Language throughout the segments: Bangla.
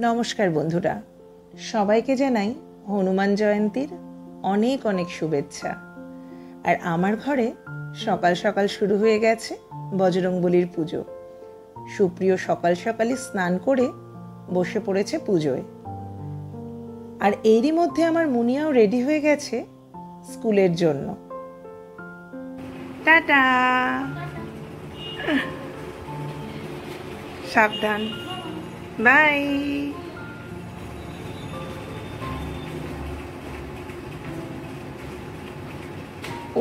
নমস্কার বন্ধুরা, সবাইকে জানাই হনুমান জয়ন্তীর অনেক অনেক শুভেচ্ছা। আর আমার ঘরে সকাল সকাল শুরু হয়ে গেছে বজরংবলীর পুজো। সুপ্রিয় সকাল সকালই স্নান করে বসে পড়েছে পুজোয়। আর এরই মধ্যে আমার মুনিয়াও রেডি হয়ে গেছে স্কুলের জন্য। টাটা, সাবধান, বাই।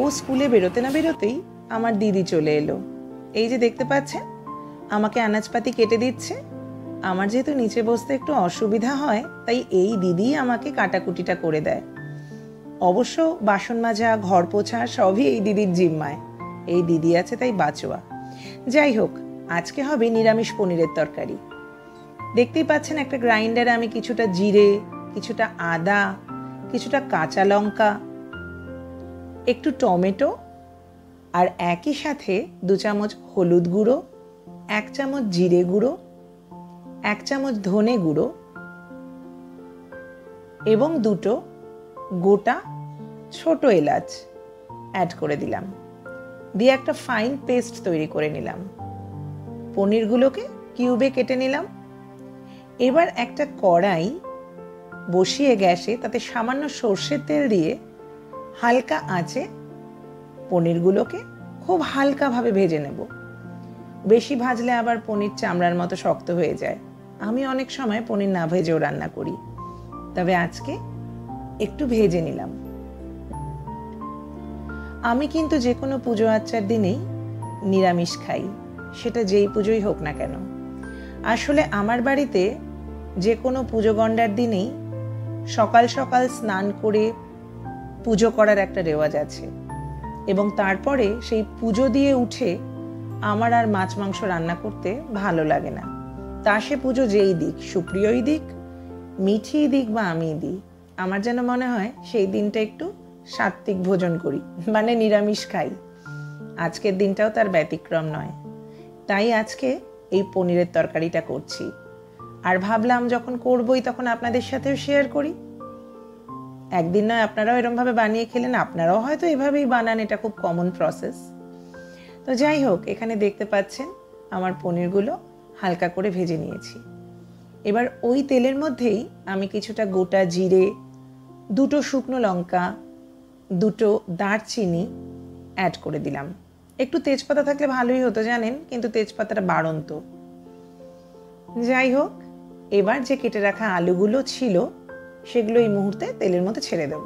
ও স্কুলে বেরোতে না বেরোতেই আমার দিদি চলে এলো। এই যে দেখতে পাচ্ছেন, আমাকে আনাজপাতি কেটে দিচ্ছে। আমার যেহেতু নিচে বসতে একটু অসুবিধা হয়, তাই এই দিদি আমাকে কাটাকুটিটা করে দেয়। অবশ্য বাসন মাজা, ঘর পোছা সবই এই দিদির জিম্মায়। এই দিদি আছে তাই বাঁচোয়া। যাই হোক, আজকে হবে নিরামিষ পনিরের তরকারি। দেখতেই পাচ্ছেন, একটা গ্রাইন্ডারে আমি কিছুটা জিরে, কিছুটা আদা, কিছুটা কাঁচা লঙ্কা, একটু টমেটো আর একই সাথে 2 চামচ হলুদ গুঁড়ো, 1 চামচ জিরে গুঁড়ো, 1 চামচ ধনে গুঁড়ো এবং 2টো গোটা ছোট এলাচ অ্যাড করে দিলাম। দিয়ে একটা ফাইন পেস্ট তৈরি করে নিলাম। পনিরগুলোকে কিউবে কেটে নিলাম। এবার একটা কড়াই বসিয়ে গ্যাসে, তাতে সামান্য সর্ষের তেল দিয়ে হালকা আঁচে পনিরগুলোকে খুব হালকাভাবে ভেজে নেব। বেশি ভাজলে আবার পনির চামড়ার মতো শক্ত হয়ে যায়। আমি অনেক সময় পনির না ভেজেও রান্না করি, তবে আজকে একটু ভেজে নিলাম। আমি কিন্তু যে কোনো পুজো আচ্চার দিনেই নিরামিষ খাই, সেটা যেই পুজোই হোক না কেন। আসলে আমার বাড়িতে যে কোনো পুজো গণ্ডার দিনেই সকাল সকাল স্নান করে পুজো করার একটা রেওয়াজ আছে, এবং তারপরে সেই পুজো দিয়ে উঠে আমার আর মাছ মাংস রান্না করতে ভালো লাগে না। তা সে পুজো যেই দিক, সুপ্রিয়ই দিক, মিঠিই দিক বা আমিই দিই, আমার যেন মনে হয় সেই দিনটা একটু সাত্ত্বিক ভোজন করি, মানে নিরামিষ খাই। আজকের দিনটাও তার ব্যতিক্রম নয়। তাই আজকে এই পনিরের তরকারিটা করছি। আর ভাবলাম যখন করবই তখন আপনাদের সাথেও শেয়ার করি। একদিন নয় আপনারাও এরমভাবে বানিয়ে খেলেন, আপনারাও হয়তো এভাবেই বানান, এটা খুব কমন প্রসেস। তো যাই হোক, এখানে দেখতে পাচ্ছেন আমার পনিরগুলো হালকা করে ভেজে নিয়েছি। এবার ওই তেলের মধ্যেই আমি কিছুটা গোটা জিরে, 2টো শুকনো লঙ্কা, 2টো দারচিনি অ্যাড করে দিলাম। একটু তেজপাতা থাকলে ভালোই হতো জানেন, কিন্তু তেজপাতাটা বাড়ন্ত। যাই হোক, এবার যে কেটে রাখা আলুগুলো ছিল সেগুলো এই মুহূর্তে তেলের মধ্যে ছেড়ে দেব।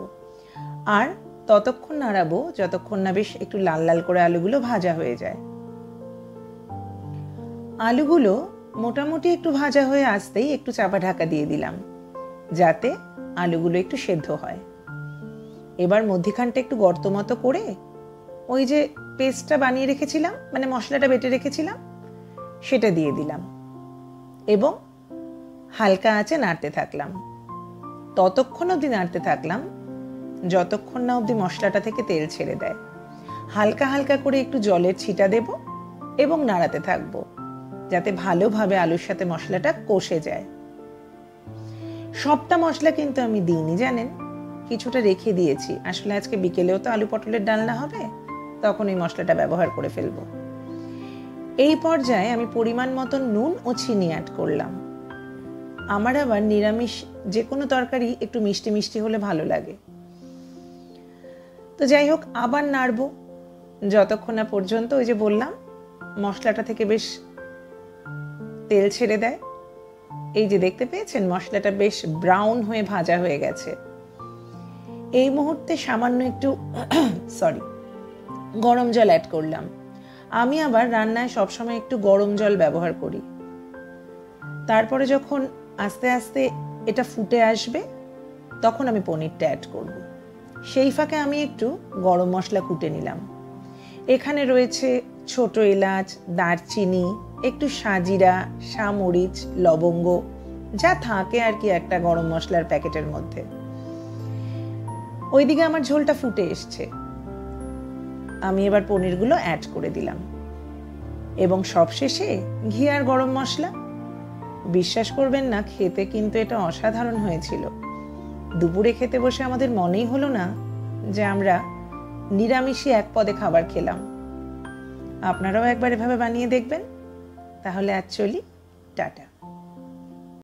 আর ততক্ষণ নাড়াবো যতক্ষণ না বেশ একটু লাল লাল করে আলুগুলো ভাজা হয়ে যায়। আলুগুলো মোটামুটি একটু ভাজা হয়ে আসতেই একটু চাপা ঢাকা দিয়ে দিলাম, যাতে আলুগুলো একটু সেদ্ধ হয়। এবার মধ্যিখানটা একটু গর্ত মতো করে ওই যে পেস্টটা বানিয়ে রেখেছিলাম, মানে মশলাটা বেটে রেখেছিলাম, সেটা দিয়ে দিলাম এবং হালকা আঁচে নাড়তে থাকলাম। ততক্ষণ অবধি নাড়তে থাকলাম যতক্ষণ না অবধি মশলাটা থেকে তেল ছেড়ে দেয়। হালকা হালকা করে একটু জলের ছিটা দেব এবং নাড়াতে থাকবো, যাতে ভালোভাবে আলুর সাথে মশলাটা কষে যায়। সবটা মশলা কিন্তু আমি দিইনি জানেন, কিছুটা রেখে দিয়েছি। আসলে আজকে বিকেলেও তো আলু পটলের ডালনা হবে, তখন এই মশলাটা ব্যবহার করে ফেলবো। এই পর্যায়ে আমি পরিমাণ মতন নুন ও চিনি অ্যাড করলাম। আমার আবার নিরামিষ যে কোনো তরকারি একটু মিষ্টি মিষ্টি হলে ভালো লাগে। তো যাই হোক, আবার নাড়বো যতক্ষণ না পর্যন্ত ওই যে বললাম মশলাটা থেকে বেশ তেল ছেড়ে দেয়। এই যে দেখতে পেয়েছেন, মশলাটা বেশ ব্রাউন হয়ে ভাজা হয়ে গেছে। এই মুহূর্তে সামান্য একটু গরম জল অ্যাড করলাম। আমি আবার রান্নায় সবসময় একটু গরম জল ব্যবহার করি। তারপরে যখন আস্তে আস্তে এটা ফুটে আসবে তখন আমি পনিরটা অ্যাড করব। সেই ফাঁকে আমি একটু গরম মশলা কুটে নিলাম। এখানে রয়েছে ছোট এলাচ, দারচিনি, একটু সাজিরা, সামরিচ, লবঙ্গ, যা থাকে আর কি একটা গরম মশলার প্যাকেটের মধ্যে। ওইদিকে আমার ঝোলটা ফুটে এসছে। আমি এবার পনিরগুলো অ্যাড করে দিলাম এবং সবশেষে ঘি আর গরম মশলা বিশ্বাস করবেন না, খেতে কিন্তু এটা অসাধারণ হয়েছিল। দুপুরে খেতে বসে আমাদের মনেই হলো না যে আমরা নিরামিষই এক পদে খাবার খেলাম। আপনারাও একবার এভাবে বানিয়ে দেখবেন। তাহলে আজ চলি, টাটা।